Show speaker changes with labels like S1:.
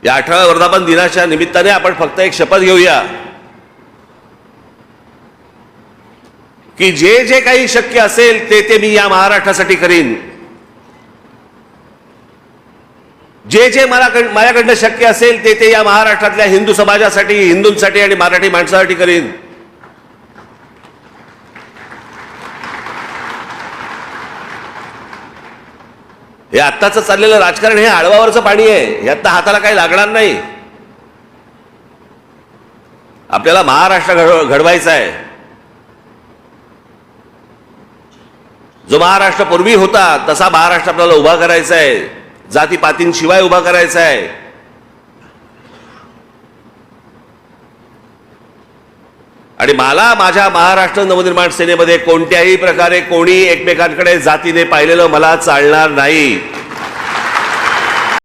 S1: या 18व्या वर्धापन दिनाच्या निमित्ताने आपण फक्त एक शपथ घेऊया की जे जे काही शक्य असेल ते मी या महाराष्ट्रासाठी करीन. जे जे माझ्याकडनं शक्य असेल ते या महाराष्ट्रातल्या हिंदू समाजासाठी, हिंदूंसाठी आणि मराठी माणसासाठी करीन. हे आत्ताच चाललेलं राजकारण हे आळवावरचं पाणी आहे. यात हाताला काही लागणार नाही. आपल्याला महाराष्ट्र घडवायचा आहे. जो महाराष्ट्र पूर्वी होता तसा महाराष्ट्र आपल्याला उभा करायचा आहे. जातीपातींशिवाय उभा करायचा आहे. आणि मला माझ्या महाराष्ट्र नवनिर्माण सेनेमध्ये कोणत्याही प्रकारे कोणी एकमेकांकडे जातीने पाहिलेलं मला चालणार नाही.